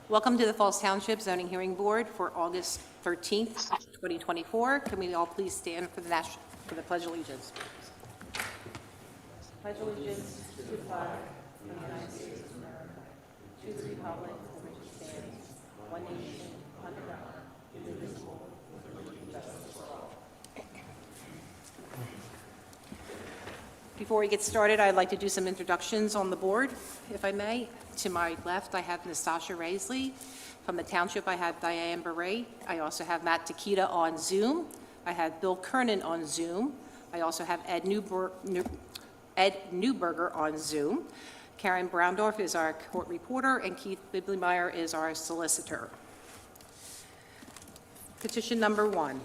Welcome to the Falls Township Zoning Hearing Board for August 13th, 2024. Can we all please stand for the Pledge of Allegiance? Pledge allegiance to the flag of the United States of America, to the republic for which it stands, one nation, under God, indivisible, with liberty and justice for all. Before we get started, I'd like to do some introductions on the board, if I may. To my left, I have Nastasha Raisley. From the Township, I have Diane Beret. I also have Matt Takita on Zoom. I have Bill Kernan on Zoom. I also have Ed Newberger on Zoom. Karen Braundorf is our court reporter, and Keith Bibleymeyer is our solicitor. Petition number 1.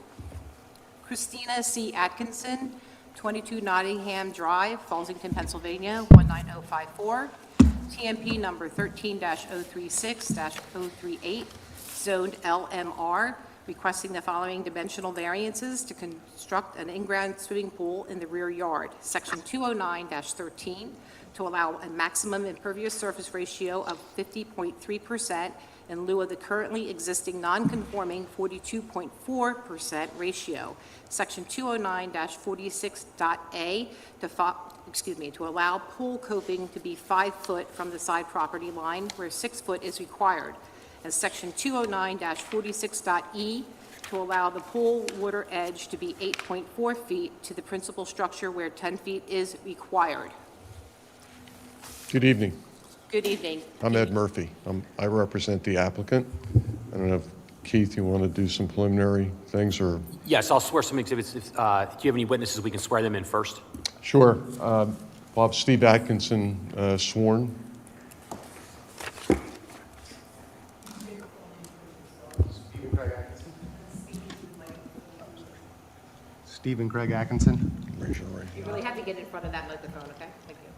Christina C. Atkinson, 22 Nottingham Drive, Fallsington, Pennsylvania, 19054. TMP number 13-036-038, zoned LMR, requesting the following dimensional variances to construct an in-ground swimming pool in the rear yard. Section 209-13, to allow a maximum impervious surface ratio of 50.3% in lieu of the currently existing non-conforming 42.4% ratio. Section 209-46.a, to allow pool coping to be 5 foot from the side property line where 6 foot is required. And Section 209-46.e, to allow the pool water edge to be 8.4 feet to the principal structure where 10 feet is required. Good evening. Good evening. I'm Ed Murphy. I represent the applicant. I don't know if, Keith, you want to do some preliminary things or? Yes, I'll swear some exhibits. If, do you have any witnesses, we can swear them in first. Sure. Bob Steve Atkinson sworn. Stephen Craig Atkinson. Raise your right You hand. really have to get in front of that microphone, okay? Thank you.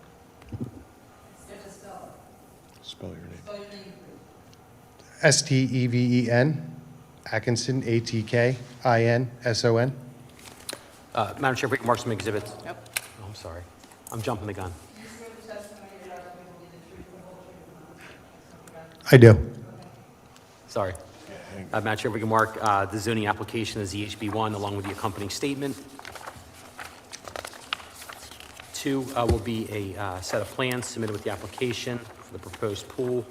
Spell your name. Steven Atkinson, Atkinson. Madam Chair, if we can mark some exhibits. Yep. Oh, I'm sorry. I'm jumping the gun. I do. Sorry. Madam Chair, if we can mark the zoning application as ZHB1 along with the accompanying statement. 2 will be a set of plans submitted with the application for the proposed pool.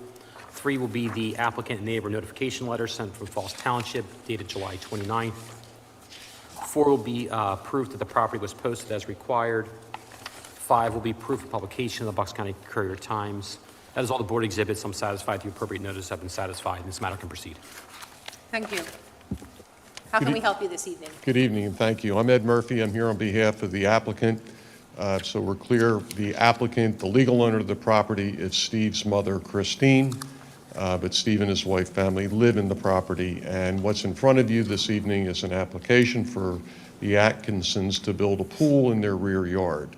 3 will be the applicant and neighbor notification letter sent from Falls Township dated July 29th. 4 will be proof that the property was posted as required. 5 will be proof of publication in the Bucks County Courier Times. That is all the board exhibits. I'm satisfied the appropriate notices have been satisfied, and this matter can proceed. Thank you. How can we help you this evening? Good evening and thank you. I'm Ed Murphy. I'm here on behalf of the applicant. So we're clear, the applicant, the legal owner of the property is Steve's mother, Christine, but Steve and his wife family live in the property. And what's in front of you this evening is an application for the Atkinsons to build a pool in their rear yard.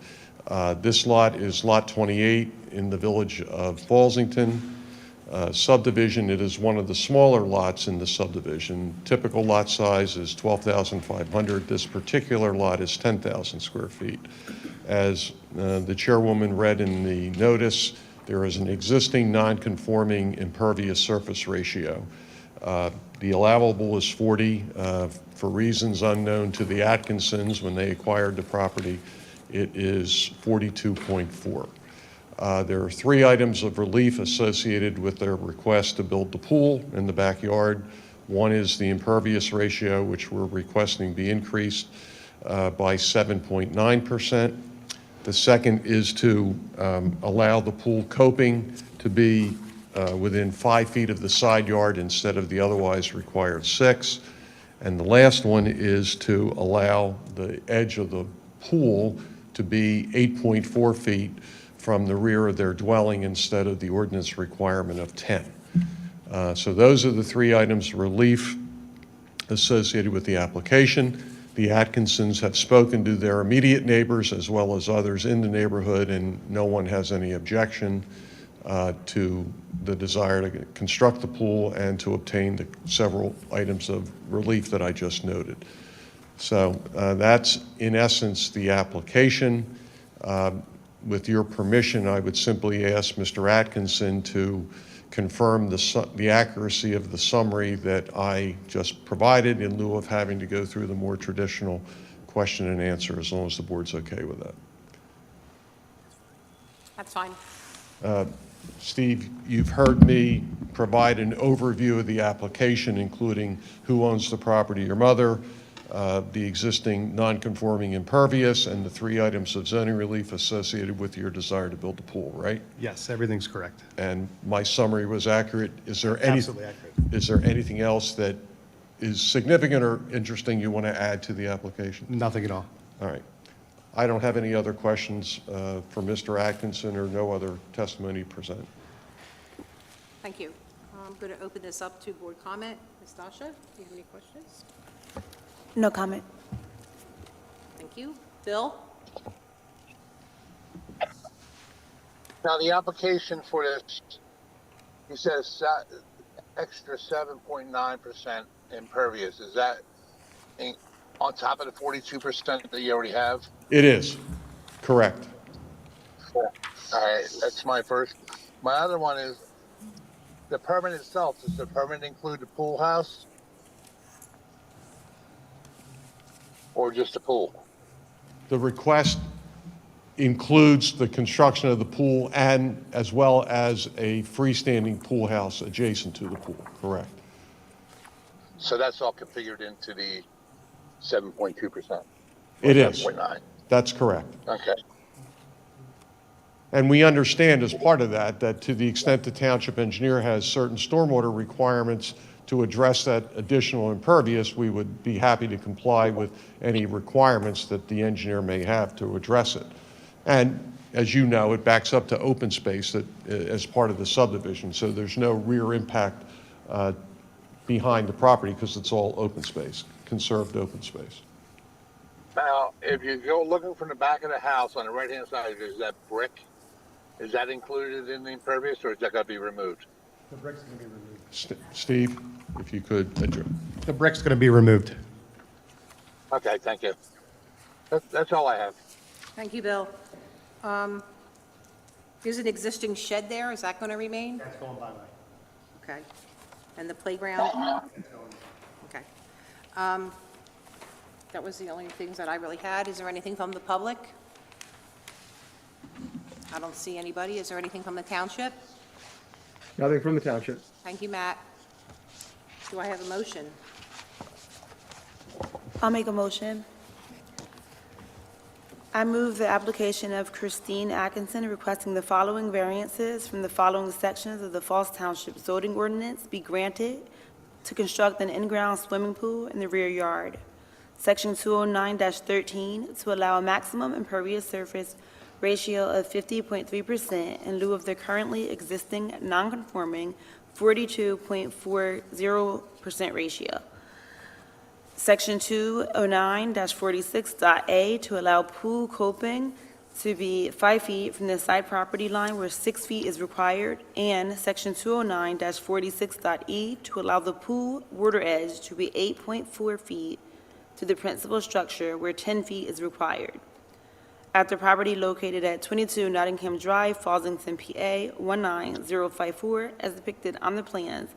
This lot is lot 28 in the village of Fallsington. Subdivision, it is one of the smaller lots in the subdivision. Typical lot size is 12,500. This particular lot is 10,000 square feet. As the chairwoman read in the notice, there is an existing non-conforming impervious surface ratio. The allowable is 40. For reasons unknown to the Atkinsons when they acquired the property, it is 42.4. There are 3 items of relief associated with their request to build the pool in the backyard. One is the impervious ratio, which we're requesting be increased by 7.9%. The second is to allow the pool coping to be within 5 feet of the side yard instead of the otherwise required 6. And the last one is to allow the edge of the pool to be 8.4 feet from the rear of their dwelling instead of the ordinance requirement of 10. So those are the 3 items of relief associated with the application. The Atkinsons have spoken to their immediate neighbors as well as others in the neighborhood, and no one has any objection to the desire to construct the pool and to obtain the several items of relief that I just noted. So that's in essence the application. With your permission, I would simply ask Mr. Atkinson to confirm the accuracy of the summary that I just provided in lieu of having to go through the more traditional question and answer, as long as the board's okay with that. That's fine. Steve, you've heard me provide an overview of the application, including who owns the property, your mother, the existing non-conforming impervious, and the 3 items of zoning relief associated with your desire to build a pool, right? Yes, everything's correct. And my summary was accurate. Is there Absolutely accurate. Is there anything else that is significant or interesting you want to add to the application? Nothing at all. All right. I don't have any other questions for Mr. Atkinson, or no other testimony present. Thank you. I'm going to open this up to board comment. Ms. Dasha, do you have any questions? No comment. Thank you. Bill? Now, the application for this, you said extra 7.9% impervious. Is that on top of the 42% that you already have? It is, correct. All right, that's my first. My other one is the permit itself. Does the permit include the pool house? Or just the pool? The request includes the construction of the pool and as well as a freestanding pool house adjacent to the pool, correct? So that's all configured into the 7.2%? It is. 7.9. That's correct. Okay. And we understand as part of that, that to the extent the township engineer has certain stormwater requirements to address that additional impervious, we would be happy to comply with any requirements that the engineer may have to address it. And as you know, it backs up to open space that, as part of the subdivision, so there's no rear impact behind the property because it's all open space, conserved open space. Now, if you go looking from the back of the house on the right-hand side, is that brick? Is that included in the impervious, or is that going to be removed? The brick's going to be removed. Steve, if you could address. The brick's going to be removed. Okay, thank you. That's all I have. Thank you, Bill. There's an existing shed there. Is that going to remain? That's going bye-bye. Okay. And the playground? Okay. That was the only things that I really had. Is there anything from the public? I don't see anybody. Is there anything from the township? Nothing from the township. Thank you, Matt. Do I have a motion? I'll make a motion. I move the application of Christine Atkinson requesting the following variances from the following sections of the Falls Township zoning ordinance be granted to construct an in-ground swimming pool in the rear yard. Section 209-13 to allow a maximum impervious surface ratio of 50.3% in lieu of the currently existing non-conforming 42.40% ratio. Section 209-46.a to allow pool coping to be 5 feet from the side property line where 6 feet is required, and Section 209-46.e to allow the pool water edge to be 8.4 feet to the principal structure where 10 feet is required. At the property located at 22 Nottingham Drive, Fallsington, PA 19054, as depicted on the plans,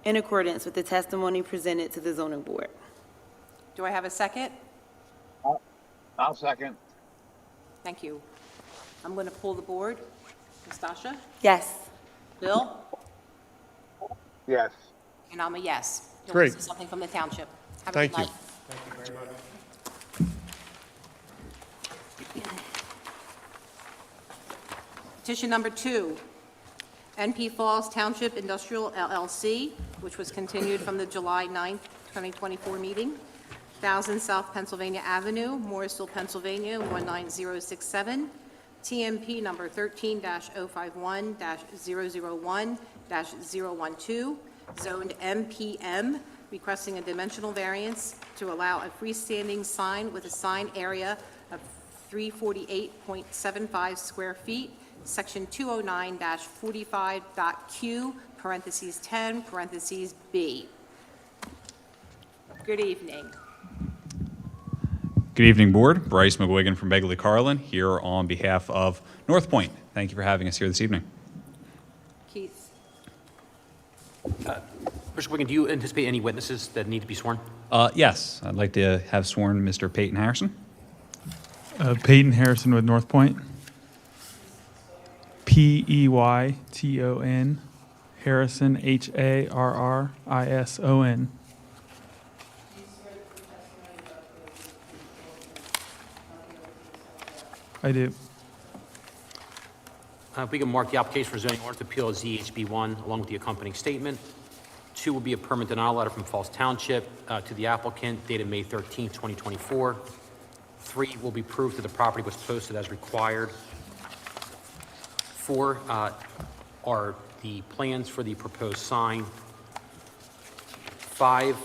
in accordance with the testimony presented to the zoning board. Do I have a second? I'll second. Thank you. I'm going to pull the board. Ms. Dasha? Yes. Bill? Yes. And I'm a yes. You'll Great. see something from the township. Have a Thank good you. night. Petition number 2, NP Falls Township Industrial LLC, which was continued from the July 9th, 2024 meeting, 1000 South Pennsylvania Avenue, Morrisville, Pennsylvania, 19067, TMP number 13-051-001-012, zoned MPM, requesting a dimensional variance to allow a freestanding sign with a sign area of 348.75 square feet, Section 209-45.q, parentheses 10, parentheses B. Good evening. Good evening, Board. Bryce McGuigan from Begley Carlin here on behalf of North Point. Thank you for having us here this evening. Keith. Mr. Wigan, do you anticipate any witnesses that need to be sworn? Yes, I'd like to have sworn Mr. Peyton Harrison. Peyton Harrison with North Point. Peyton Harrison, Harrison. I do. If we can mark the application for zoning ordinance appeal as ZHB1 along with the accompanying statement. 2 will be a permit denial letter from Falls Township to the applicant dated May 13, 2024. 3 will be proof that the property was posted as required. 4 are the plans for the proposed sign. 5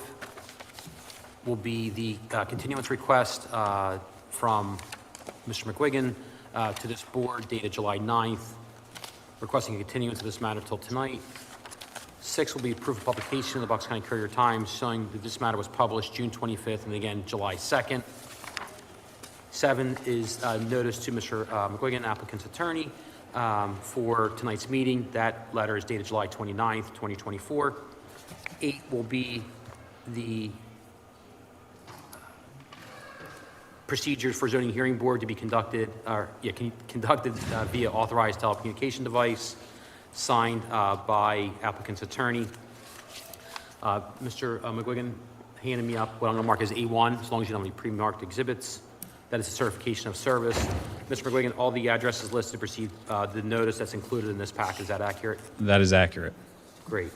will be the continuance request from Mr. McGuigan to this board dated July 9th, requesting a continuance of this matter till tonight. 6 will be proof of publication in the Bucks County Courier Times showing that this matter was published June 25th and again July 2nd. 7 is notice to Mr. McGuigan, applicant's attorney, for tonight's meeting. That letter is dated July 29th, 2024. 8 will be the procedures for zoning hearing board to be conducted via authorized telecommunication device, signed by applicant's attorney. Mr. McGuigan handed me up what I'm going to mark as A1, as long as you don't have any pre-marked exhibits. That is a certification of service. Mr. McGuigan, all the addresses listed receive the notice that's included in this pack. Is that accurate? That is accurate. Great.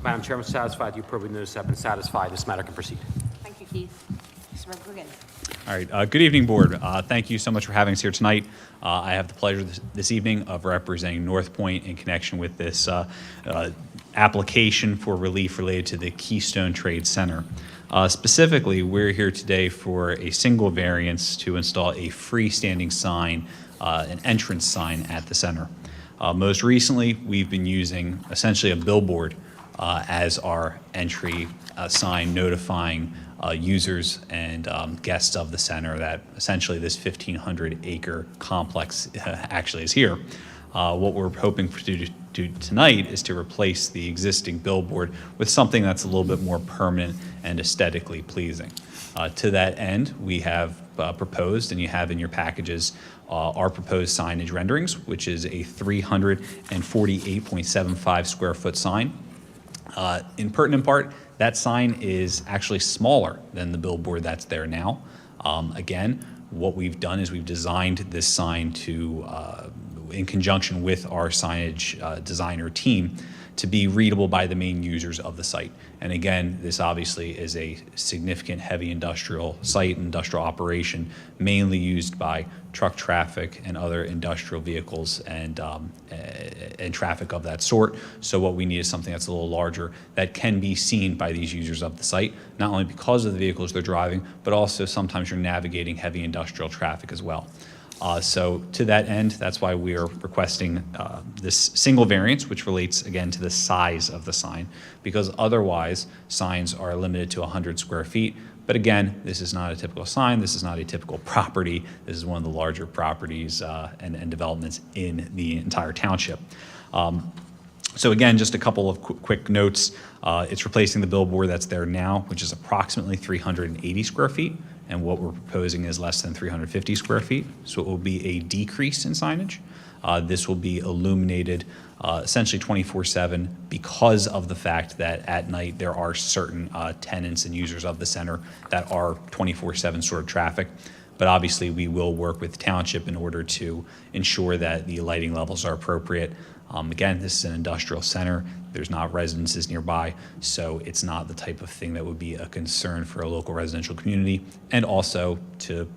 Madam Chairman, satisfied the appropriate notice has been satisfied. This matter can proceed. Thank you, Keith. Mr. McGuigan. All right. Good evening, Board. Thank you so much for having us here tonight. I have the pleasure this evening of representing North Point in connection with this application for relief related to the Keystone Trade Center. Specifically, we're here today for a single variance to install a freestanding sign, an entrance sign at the center. Most recently, we've been using essentially a billboard as our entry sign notifying users and guests of the center that essentially this 1,500-acre complex actually is here. What we're hoping to do tonight is to replace the existing billboard with something that's a little bit more permanent and aesthetically pleasing. To that end, we have proposed, and you have in your packages, our proposed signage renderings, which is a 348.75 square foot sign. In pertinent part, that sign is actually smaller than the billboard that's there now. Again, what we've done is we've designed this sign to, in conjunction with our signage designer team, to be readable by the main users of the site. And again, this obviously is a significant heavy industrial site, industrial operation, mainly used by truck traffic and other industrial vehicles and traffic of that sort. So what we need is something that's a little larger that can be seen by these users of the site, not only because of the vehicles they're driving, but also sometimes you're navigating heavy industrial traffic as well. So to that end, that's why we are requesting this single variance, which relates again to the size of the sign, because otherwise signs are limited to 100 square feet. But again, this is not a typical sign. This is not a typical property. This is one of the larger properties and developments in the entire township. So again, just a couple of quick notes. It's replacing the billboard that's there now, which is approximately 380 square feet. And what we're proposing is less than 350 square feet. So it will be a decrease in signage. This will be illuminated essentially 24/7 because of the fact that at night there are certain tenants and users of the center that are 24/7 sort of traffic. But obviously we will work with the township in order to ensure that the lighting levels are appropriate. Again, this is an industrial center. There's not residences nearby, so it's not the type of thing that would be a concern for a local residential community. And also, to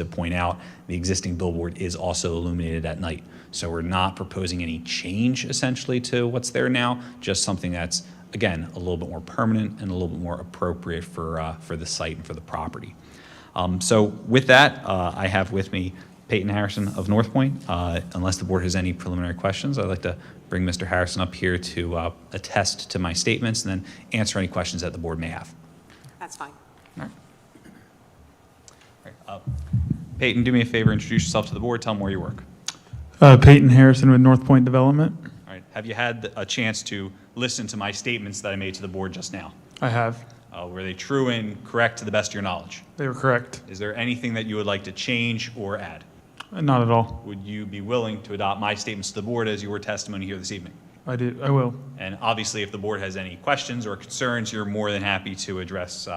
point out, the existing billboard is also illuminated at night. So we're not proposing any change, essentially, to what's there now, just something that's, again, a little bit more permanent and a little bit more appropriate for the site and for the property. So with that, I have with me Peyton Harrison of North Point. Unless the board has any preliminary questions, I'd like to bring Mr. Harrison up here to attest to my statements and then answer any questions that the board may have. That's fine. All right. Peyton, do me a favor, introduce yourself to the board, tell them where you work. Peyton Harrison with North Point Development. All right. have you had a chance to listen to my statements that I made to the board just now? I have. Were they true and correct to the best of your knowledge? They were correct. Is there anything that you would like to change or add? Not at all. Would you be willing to adopt my statements to the board as your testimony here this evening? I will. And obviously, if the board has any questions or concerns, you're more than happy to address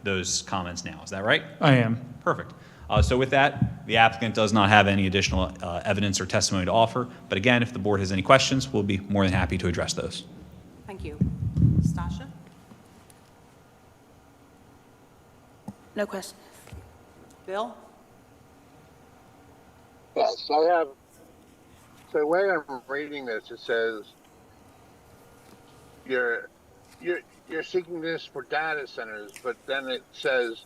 those comments now. Is that right? I am. Perfect. So with that, the applicant does not have any additional evidence or testimony to offer. But again, if the board has any questions, we'll be more than happy to address those. Thank you. Stasha? No questions. Bill? Yes, I have. So the way I'm reading this, it says you're seeking this for data centers, but then it says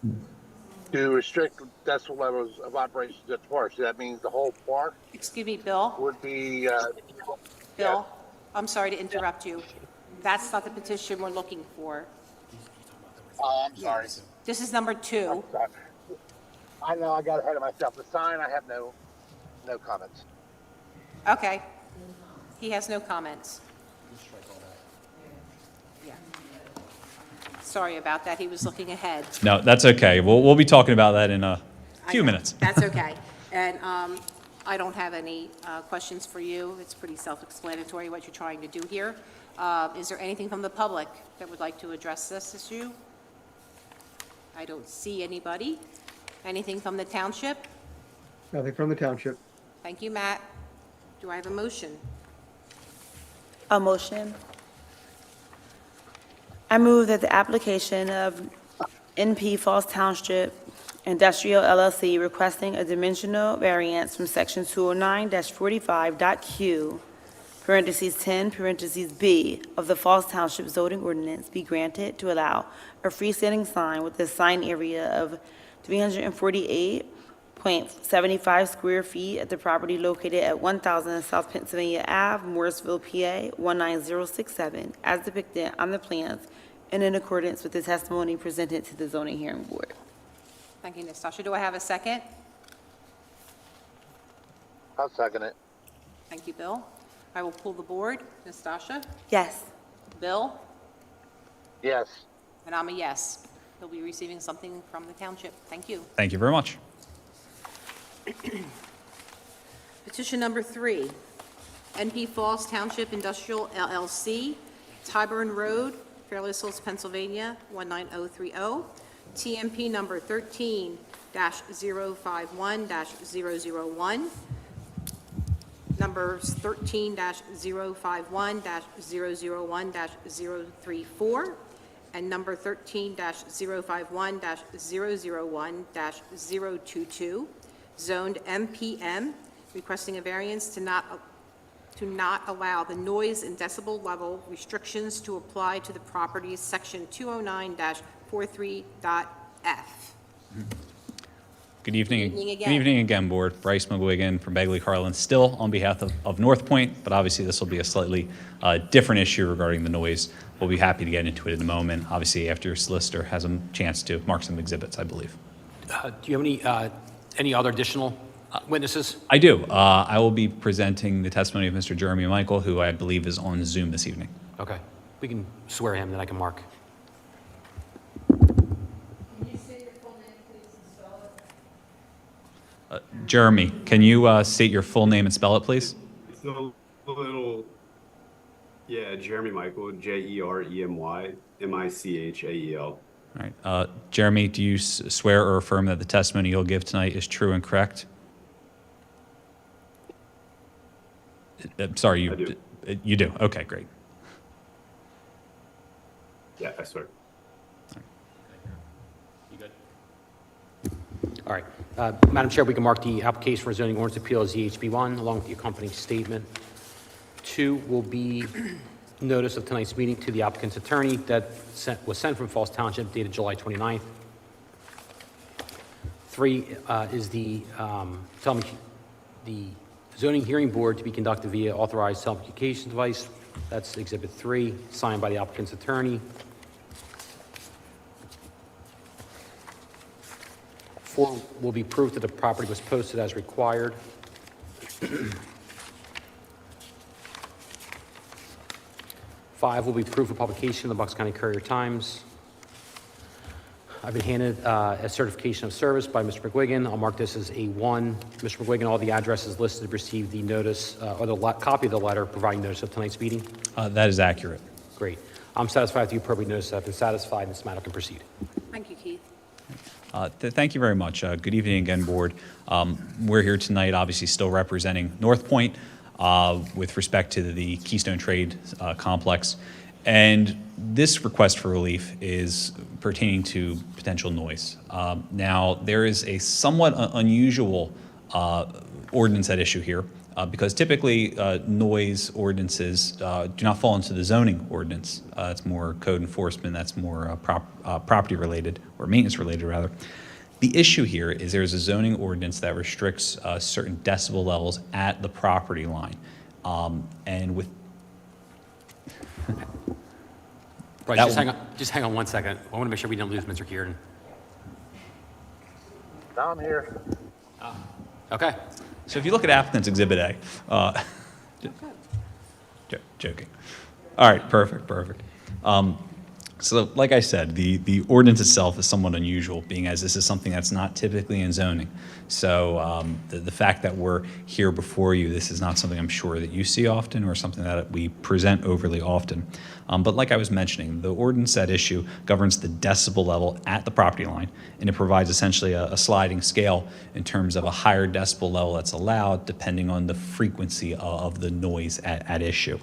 to restrict decibel levels of operations at the park. So that means the whole park Excuse me, Bill? would be. Bill, I'm sorry to interrupt you. That's not the petition we're looking for. Oh, I'm sorry. This is number 2. Sorry. I know I got ahead of myself. The sign, I have no comments. Okay. He has no comments. Yeah. Sorry about that. He was looking ahead. No, that's okay. We'll be talking about that in a few minutes. That's okay. And I don't have any questions for you. It's pretty self-explanatory what you're trying to do here. Is there anything from the public that would like to address this issue? I don't see anybody. Anything from the township? Nothing from the township. Thank you, Matt. Do I have a motion? A motion. I move that the application of NP Falls Township Industrial LLC requesting a dimensional variance from section 209-45.q, parentheses 10, parentheses B, of the Falls Township zoning ordinance be granted to allow a freestanding sign with a sign area of 348.75 square feet at the property located at 1000 South Pennsylvania Ave, Morrisville, PA 19067, as depicted on the plans and in accordance with the testimony presented to the zoning hearing board. Thank you, Nastasha. Do I have a second? I'll second it. Thank you, Bill. I will pull the board. Nastasha? Yes. Bill? Yes. And I'm a yes. He'll be receiving something from the township. Thank you. Thank you very much. Petition number 3, NP Falls Township Industrial LLC, Tyburn Road, Fairless Hills, Pennsylvania, 19030. TMP number 13-051-001, numbers 13-051-001-034, and number 13-051-001-022, zoned MPM, requesting a variance to not allow the noise and decibel level restrictions to apply to the property's section 209-43.f. Good evening. evening again. Good evening again, Board. Bryce McGuigan from Begley Harlan, still on behalf of North Point, but obviously this will be a slightly different issue regarding the noise. We'll be happy to get into it in a moment, obviously after your solicitor has a chance to mark some exhibits, I believe. Do you have any other additional witnesses? I do. I will be presenting the testimony of Mr. Jeremy Michael, who I believe is on Zoom this evening. Okay. We can swear him, then I can mark. Jeremy, can you state your full name and spell it, please? It's a little, Jeremy Michael, JeremyMichael. All right. Jeremy, do you swear or affirm that the testimony you'll give tonight is true and correct? Sorry, I do. You do. Okay, great. Yeah, I swear. You good? All right. Madam Chair, we can mark the application for zoning ordinance appeal as ZHB1 along with the accompanying statement. 2 will be notice of tonight's meeting to the applicant's attorney that was sent from Falls Township dated July 29th. 3 is the zoning hearing board to be conducted via authorized self-communication device. That's Exhibit 3, signed by the applicant's attorney. 4 will be proof that the property was posted as required. 5 will be proof of publication in the Bucks County Courier-Times. I've been handed a certification of service by Mr. McGuigan. I'll mark this as A1. Mr. McGuigan, all the addresses listed received the notice, or the copy of the letter providing notice of tonight's meeting? That is accurate. Great. I'm satisfied with the appropriate notice. I've been satisfied, and this matter can proceed. Thank you, Keith. Thank you very much. Good evening again, Board. We're here tonight, obviously still representing North Point with respect to the Keystone Trade Complex. And this request for relief is pertaining to potential noise. Now, there is a somewhat unusual ordinance at issue here because typically noise ordinances do not fall into the zoning ordinance. It's more code enforcement, that's more property related, or maintenance related rather. The issue here is there's a zoning ordinance that restricts certain decibel levels at the property line. And with Right, That just hang on 1 second. I want to make sure we don't lose Mr. Kieran. Now I'm here. Okay. So if you look at applicant's Exhibit A, joking. All right, perfect. So like I said, the ordinance itself is somewhat unusual, being as this is something that's not typically in zoning. So the fact that we're here before you, this is not something I'm sure that you see often or something that we present overly often. But like I was mentioning, the ordinance at issue governs the decibel level at the property line, and it provides essentially a sliding scale in terms of a higher decibel level that's allowed depending on the frequency of the noise at issue.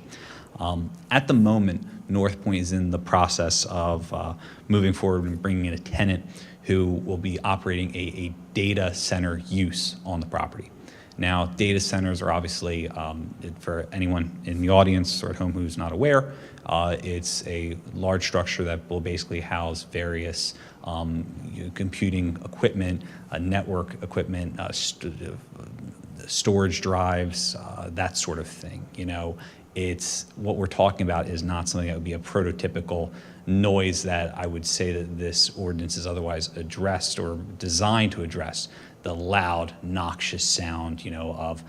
At the moment, North Point is in the process of moving forward and bringing in a tenant who will be operating a data center use on the property. Now, data centers are obviously, for anyone in the audience or at home who's not aware, it's a large structure that will basically house various computing equipment, network equipment, storage drives, that sort of thing. You know, it's what we're talking about is not something that would be a prototypical noise that I would say that this ordinance is otherwise addressed or designed to address. The loud, noxious sound, you know, of,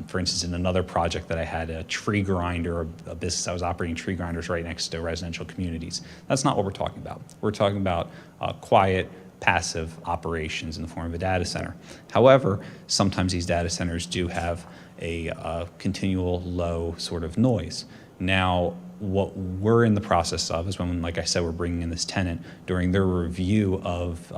for instance, in another project that I had, a tree grinder, a business that was operating tree grinders right next to residential communities. That's not what we're talking about. We're talking about quiet, passive operations in the form of a data center. However, sometimes these data centers do have a continual low sort of noise. Now, what we're in the process of is when, like I said, we're bringing in this tenant during their review of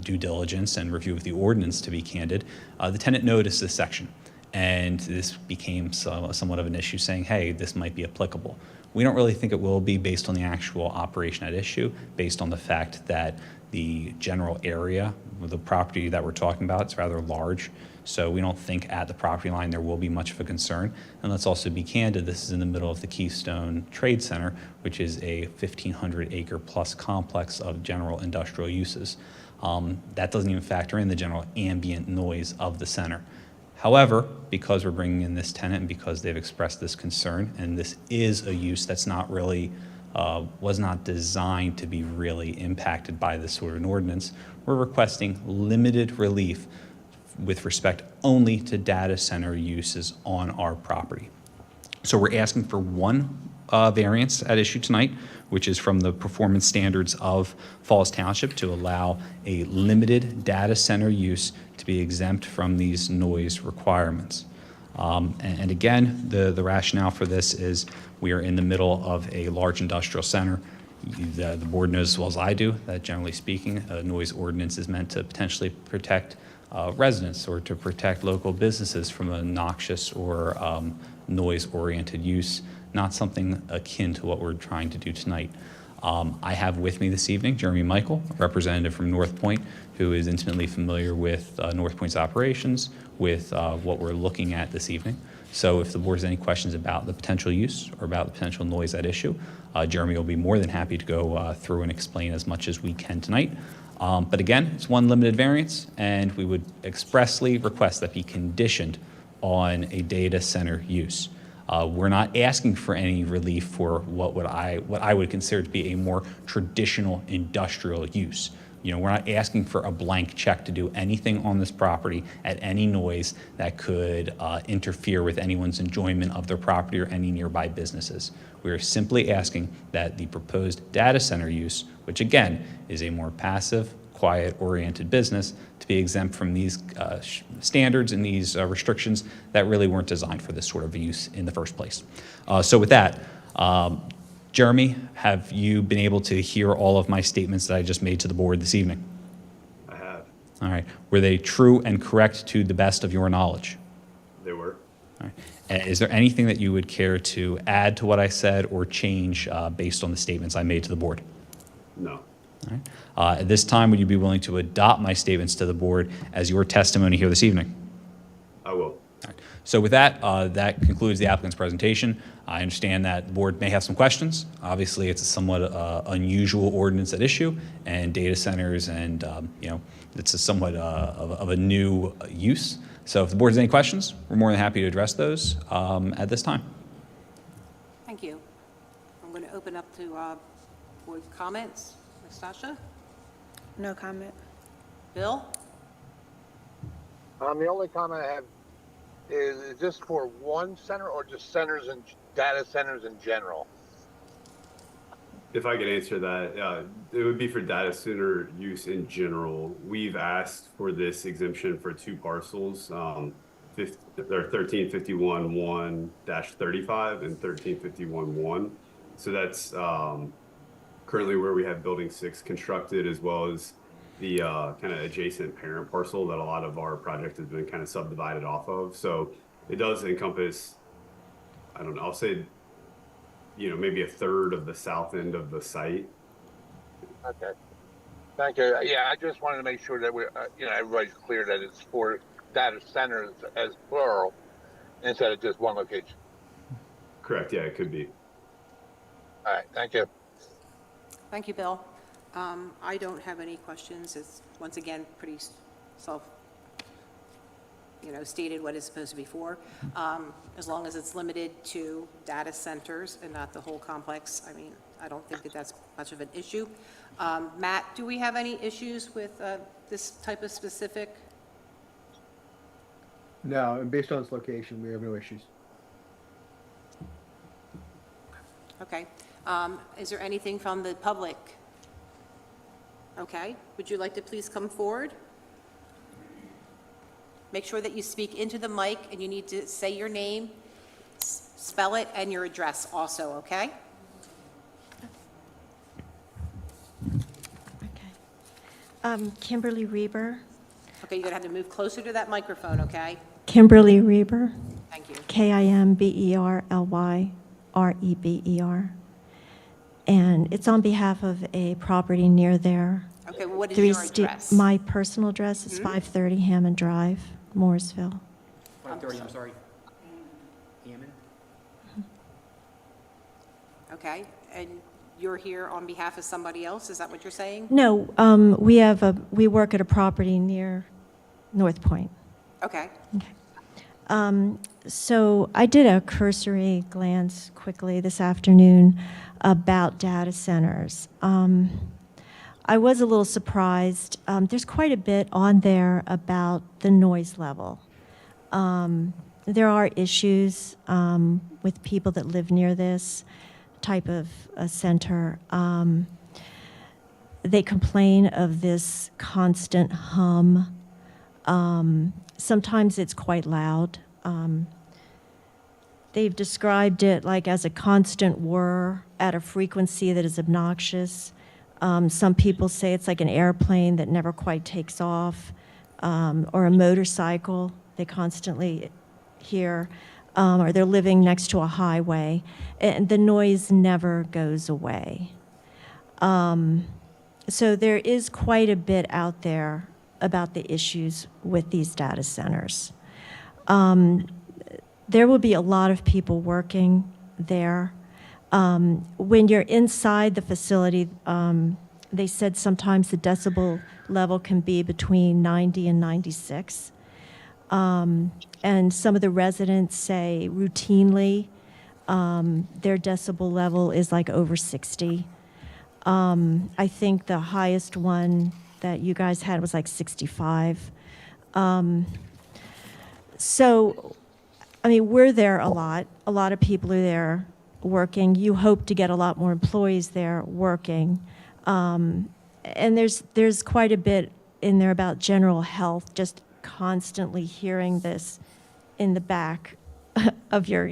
due diligence and review of the ordinance, to be candid, the tenant noticed this section. And this became somewhat of an issue saying, hey, this might be applicable. We don't really think it will be based on the actual operation at issue, based on the fact that the general area of the property that we're talking about, it's rather large. So we don't think at the property line there will be much of a concern. And let's also be candid, this is in the middle of the Keystone Trade Center, which is a 1,500 acre plus complex of general industrial uses. That doesn't even factor in the general ambient noise of the center. However, because we're bringing in this tenant and because they've expressed this concern, and this is a use that's not really, was not designed to be really impacted by this sort of an ordinance, we're requesting limited relief with respect only to data center uses on our property. So we're asking for one variance at issue tonight, which is from the performance standards of Falls Township to allow a limited data center use to be exempt from these noise requirements. And again, the rationale for this is we are in the middle of a large industrial center. The board knows as well as I do that generally speaking, a noise ordinance is meant to potentially protect residents or to protect local businesses from a noxious or noise-oriented use, not something akin to what we're trying to do tonight. I have with me this evening Jeremy Michael, a representative from North Point, who is intimately familiar with North Point's operations, with what we're looking at this evening. So if the board has any questions about the potential use or about the potential noise at issue, Jeremy will be more than happy to go through and explain as much as we can tonight. But again, it's one limited variance, and we would expressly request that be conditioned on a data center use. We're not asking for any relief for what I would consider to be a more traditional industrial use. we're not asking for a blank check to do anything on this property at any noise that could interfere with anyone's enjoyment of their property or any nearby businesses. We are simply asking that the proposed data center use, which again is a more passive, quiet-oriented business, to be exempt from these standards and these restrictions that really weren't designed for this sort of use in the first place. So with that, Jeremy, have you been able to hear all of my statements that I just made to the board this evening? I have. All right. Were they true and correct to the best of your knowledge? They were. All right. Is there anything that you would care to add to what I said or change based on the statements I made to the board? No. All right. At this time, would you be willing to adopt my statements to the board as your testimony here this evening? I will. All right. So with that, that concludes the applicant's presentation. I understand that the board may have some questions. Obviously, it's a somewhat unusual ordinance at issue, and data centers and, it's a somewhat of a new use. So if the board has any questions, we're more than happy to address those at this time. Thank you. I'm going to open up to board comments. Nastasha? No comment. Bill? The only comment I have is this for one center or just centers and data centers in general? If I could answer that, it would be for data center use in general. We've asked for this exemption for two parcels. They're 1351-1-35 and 1351-1. So that's currently where we have building 6 constructed, as well as the kind of adjacent parent parcel that a lot of our project has been kind of subdivided off of. So it does encompass, I don't know, I'll say, maybe a third of the south end of the site. Okay. Thank you. Yeah, I just wanted to make sure that everybody's clear that it's for data centers as plural instead of just one location. Correct. Yeah, it could be. All right. Thank you. Thank you, Bill. I don't have any questions. It's, once again, pretty stated what it's supposed to be for. As long as it's limited to data centers and not the whole complex, I mean, I don't think that that's much of an issue. Matt, do we have any issues with this type of specific? No, and based on its location, we have no issues. Okay. Is there anything from the public? Okay. Would you like to please come forward? Make sure that you speak into the mic, and you need to say your name, spell it, and your address also, okay? Okay. Kimberly Reber. Okay, you're going to have to move closer to that microphone, okay? Kimberly Reber. Thank you. Kimberlyreber. And it's on behalf of a property near there. Okay, well, what is your address? My personal address is 530 Hammond Drive, Mooresville. 530, I'm sorry. Hammond? Okay, and you're here on behalf of somebody else, is that what you're saying? No, we work at a property near North Point. Okay, So I did a cursory glance quickly this afternoon about data centers. I was a little surprised. There's quite a bit on there about the noise level. There are issues with people that live near this type of a center. They complain of this constant hum. Sometimes it's quite loud. They've described it like as a constant whir at a frequency that is obnoxious. Some people say it's like an airplane that never quite takes off, or a motorcycle they constantly hear, or they're living next to a highway, and the noise never goes away. So there is quite a bit out there about the issues with these data centers. There will be a lot of people working there. When you're inside the facility, they said sometimes the decibel level can be between 90 and 96. And some of the residents say routinely their decibel level is like over 60. I think the highest one that you guys had was like 65. So, I mean, we're there a lot. A lot of people are there working. You hope to get a lot more employees there working. And there's quite a bit in there about general health, just constantly hearing this in the back of your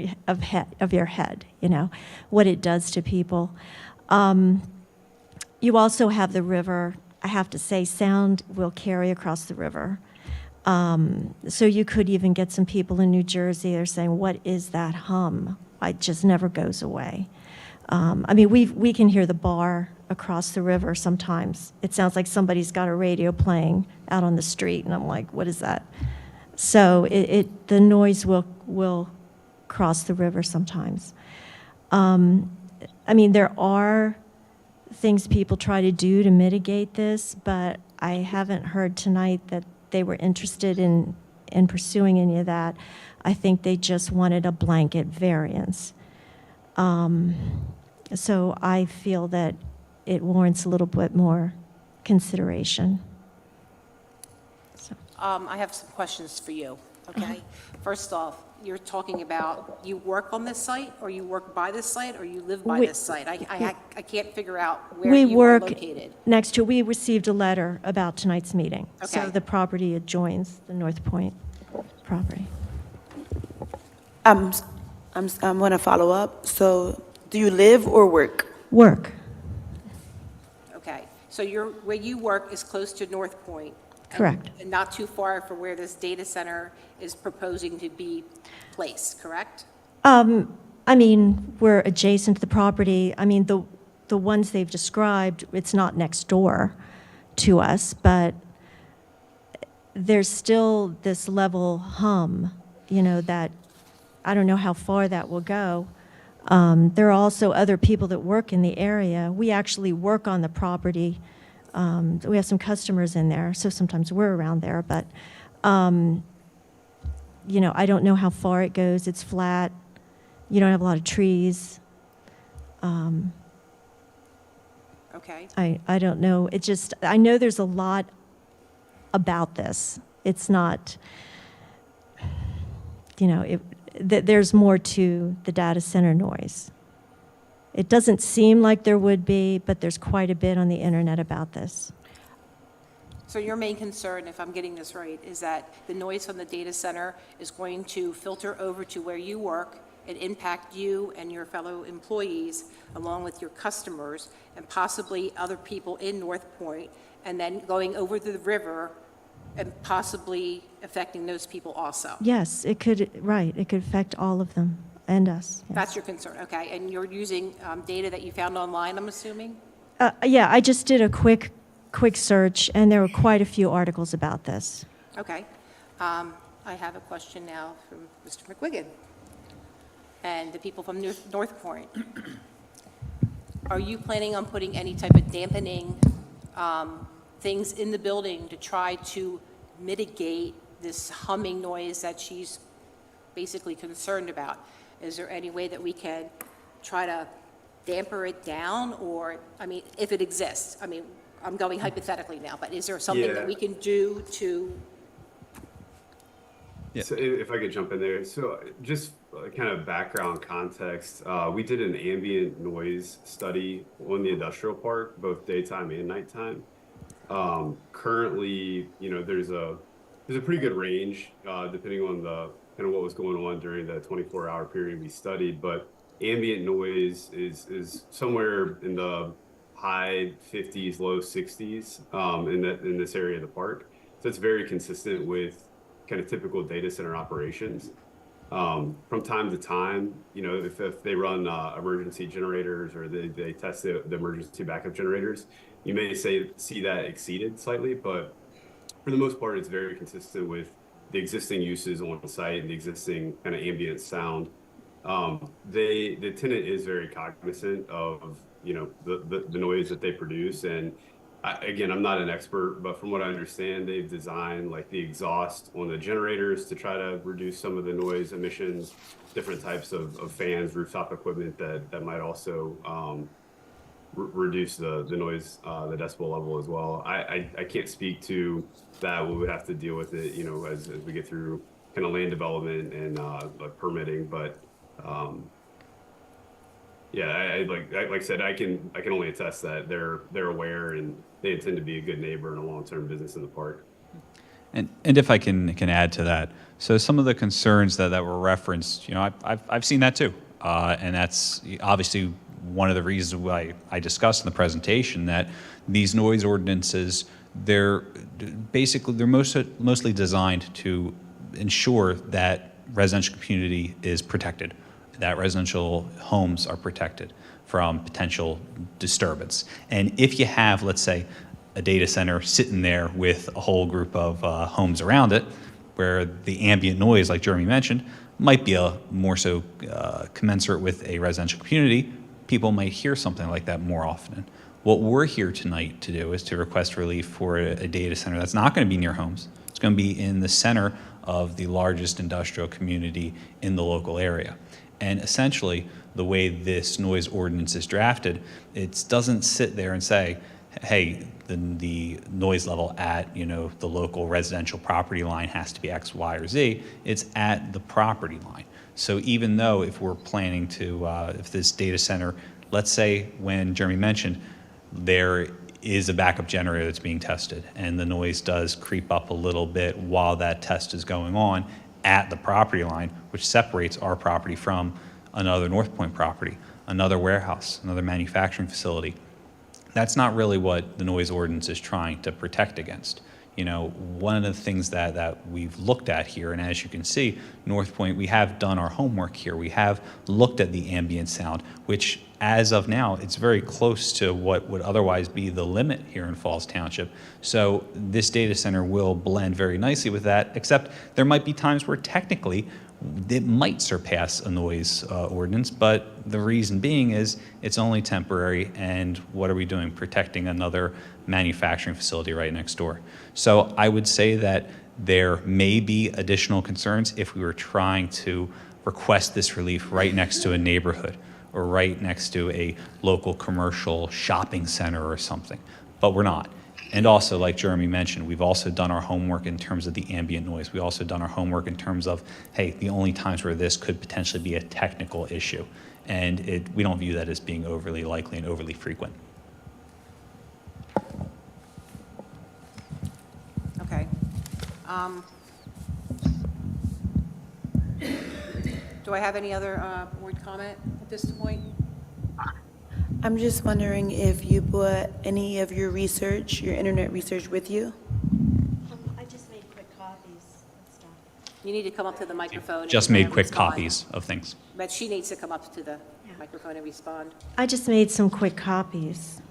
head, you know, what it does to people. You also have the river. I have to say, sound will carry across the river. So you could even get some people in New Jersey that are saying, what is that hum? It just never goes away. I mean, we can hear the bar across the river sometimes. It sounds like somebody's got a radio playing out on the street, and I'm like, what is that? So the noise will cross the river sometimes. I mean, there are things people try to do to mitigate this, but I haven't heard tonight that they were interested in pursuing any of that. I think they just wanted a blanket variance. So I feel that it warrants a little bit more consideration. So. I have some questions for you, okay? First off, you're talking about you work on this site, or you work by this site, or you live by this site? I can't figure out where We you are work located. next to, we received a letter about tonight's meeting. So Okay. the property adjoins the North Point property. I'm going to follow up. So do you live or work? Work, Okay, so where you work is close to North Point? Correct. And not too far from where this data center is proposing to be placed, correct? I mean, we're adjacent to the property. I mean, the ones they've described, it's not next door to us, but there's still this level hum, you know, that I don't know how far that will go. There are also other people that work in the area. We actually work on the property. We have some customers in there, so sometimes we're around there, but, you know, I don't know how far it goes. It's flat. You don't have a lot of trees. Okay, I don't know. It just, I know there's a lot about this. It's not, you know, there's more to the data center noise. It doesn't seem like there would be, but there's quite a bit on the internet about this. so your main concern, if I'm getting this right, is that the noise from the data center is going to filter over to where you work and impact you and your fellow employees, along with your customers, and possibly other people in North Point, and then going over the river and possibly affecting those people also? Yes, it could, right, it could affect all of them and us. Yes. That's your concern, okay? And you're using data that you found online, I'm assuming? Yeah, I just did a quick search, and there were quite a few articles about this. Okay. I have a question now from Mr. McWigan and the people from North Point. Are you planning on putting any type of dampening things in the building to try to mitigate this humming noise that she's basically concerned about? Is there any way that we can try to damper it down, or, I mean, if it exists? I mean, I'm going hypothetically now, but is there something that we can do to? Yeah. So if I could jump in there. So just kind of background context, we did an ambient noise study on the industrial park, both daytime and nighttime. Currently, you know, there's a pretty good range, depending on the kind of what was going on during the 24-hour period we studied, but ambient noise is somewhere in the high 50s, low 60s in this area of the park. So it's very consistent with kind of typical data center operations. From time to time, you know, if they run emergency generators, or they test the emergency backup generators, you may see that exceeded slightly, but for the most part, it's very consistent with the existing uses on site and the existing kind of ambient sound. The tenant is very cognizant of, you know, the noise that they produce. And again, I'm not an expert, but from what I understand, they've designed like the exhaust on the generators to try to reduce some of the noise emissions, different types of fans, rooftop equipment that might also reduce the noise, the decibel level as well. I can't speak to that. We would have to deal with it, as we get through kind of land development and like permitting. But yeah, like I said, I can only attest that they're aware and they intend to be a good neighbor and a long-term business in the park. And if I can add to that, so some of the concerns that were referenced, I've seen that too, and that's obviously one of the reasons why I discussed in the presentation that these noise ordinances, they're mostly designed to ensure that residential community is protected, that residential homes are protected from potential disturbance. And if you have, let's say, a data center sitting there with a whole group of homes around it, where the ambient noise, like Jeremy mentioned, might be more so commensurate with a residential community, people might hear something like that more often. What we're here tonight to do is to request relief for a data center that's not going to be near homes. It's going to be in the center of the largest industrial community in the local area. And essentially, the way this noise ordinance is drafted, it doesn't sit there and say, hey, the noise level at the local residential property line has to be X, Y, or Z. It's at the property line. So even though if we're planning to, if this data center, let's say when Jeremy mentioned, there is a backup generator that's being tested and the noise does creep up a little bit while that test is going on at the property line, which separates our property from another North Point property, another warehouse, another manufacturing facility. That's not really what the noise ordinance is trying to protect against. One of the things that we've looked at here, and as you can see, North Point, we have done our homework here. We have looked at the ambient sound, which as of now, it's very close to what would otherwise be the limit here in Falls Township. So this data center will blend very nicely with that, except there might be times where technically it might surpass a noise ordinance, but the reason being is it's only temporary, and what are we doing? Protecting another manufacturing facility right next door. So I would say that there may be additional concerns if we were trying to request this relief right next to a neighborhood or right next to a local commercial shopping center or something, but we're not. And also, like Jeremy mentioned, we've also done our homework in terms of the ambient noise. We've also done our homework in terms of, hey, the only times where this could potentially be a technical issue. And we don't view that as being overly likely and overly frequent. Okay. Do I have any other board comment at this point? I'm just wondering if you brought any of your research, your internet research with you? I just made quick copies of stuff. You need to come up to the microphone. Just and made quick respond. copies of things. But she needs to come up to the microphone and respond. I just made some quick copies.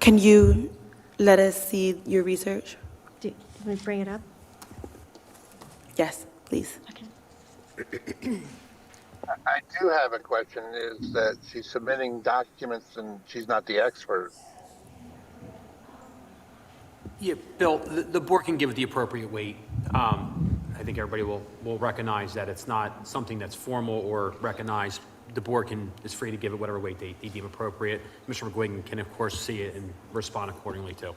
Can you let us see your research? Do you want to bring it up? Yes, please. Okay. I do have a question, is that she's submitting documents and she's not the expert. Yeah, Bill, the board can give it the appropriate weight. I think everybody will recognize that it's not something that's formal or recognized. The board is free to give it whatever weight they deem appropriate. Mr. McGuigan can, of course, see it and respond accordingly, too.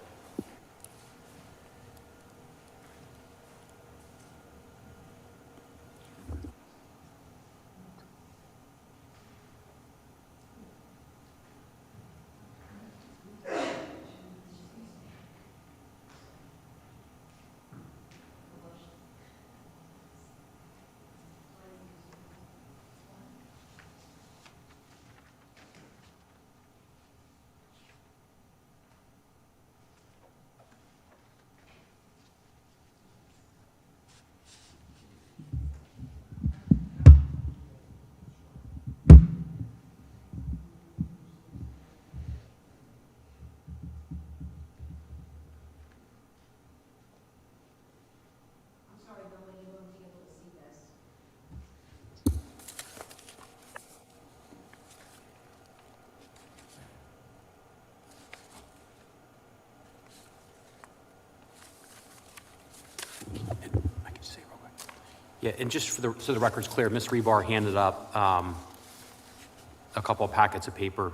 Yeah, and just for so the record's clear, Ms. Rebar handed up a couple of packets of paper,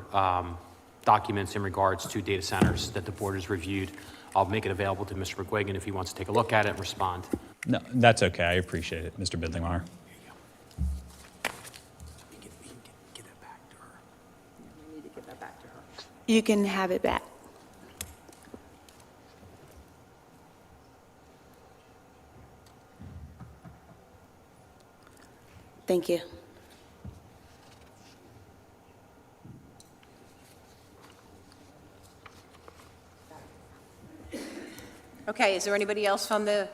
documents in regards to data centers that the board has reviewed. I'll make it available to Mr. McGuigan if he wants to take a look at it and respond. No, that's okay. I appreciate it, Mr. Bidlingmeyer. Give that back to her. You need to give that back to her. You can have it back. Thank you. Okay, is there anybody else from the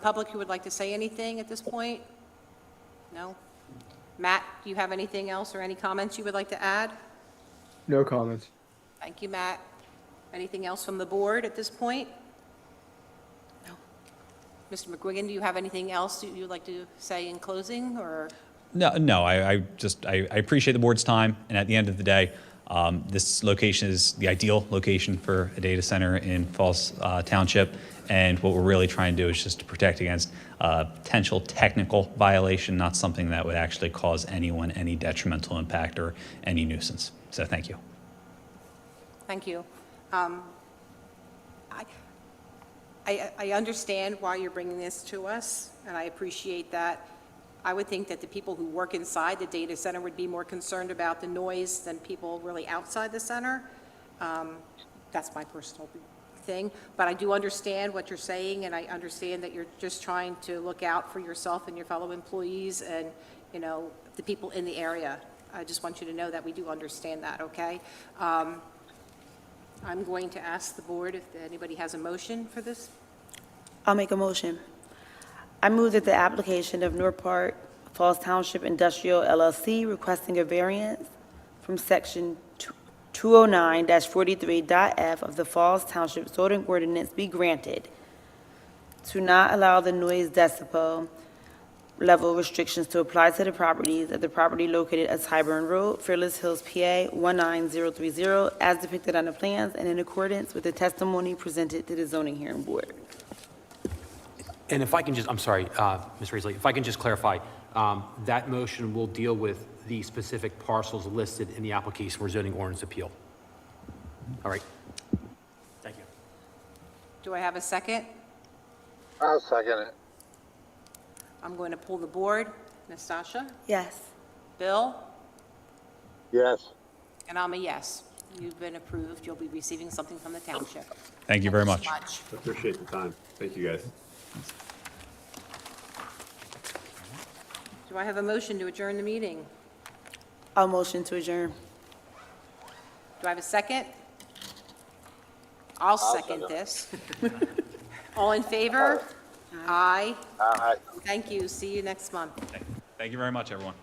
public who would like to say anything at this point? No? Matt, do you have anything else or any comments you would like to add? No comments. Thank you, Matt. Anything else from the board at this point? No. Mr. McGuigan, do you have anything else that you'd like to say in closing, or? No, I appreciate the board's time, and at the end of the day, this location is the ideal location for a data center in Falls Township, and what we're really trying to do is just to protect against potential technical violation, not something that would actually cause anyone any detrimental impact or any nuisance. So thank you. Thank you. I understand why you're bringing this to us, and I appreciate that. I would think that the people who work inside the data center would be more concerned about the noise than people really outside the center. That's my personal thing, but I do understand what you're saying, and I understand that you're just trying to look out for yourself and your fellow employees and, you know, the people in the area. I just want you to know that we do understand that, okay? I'm going to ask the board if anybody has a motion for this. I'll make a motion. I move that the application of North Park Falls Township Industrial LLC requesting a variance from section 209-43.f of the Falls Township zoning ordinance be granted to not allow the noise decibel level restrictions to apply to the properties at the property located at Tyburn Road, Fearless Hills, PA 19030, as depicted on the plans and in accordance with the testimony presented to the zoning hearing board. And if I can just, I'm sorry, Ms. Risley, if I can just clarify, that motion will deal with the specific parcels listed in the application for zoning ordinance appeal. All right. Thank you. Do I have a second? I'll second it. I'm going to pull the board. Nastasha? Yes. Bill? Yes. And I'm a yes. You've been approved. You'll be receiving something from the township. Thank you very so much. Appreciate the time. Thank you, guys. Do I have a motion to adjourn the meeting? I'll motion to adjourn. Do I have a second? I'll second this. All in favor? Aye. Aye. Thank you. See you next month. Thank you very much, everyone.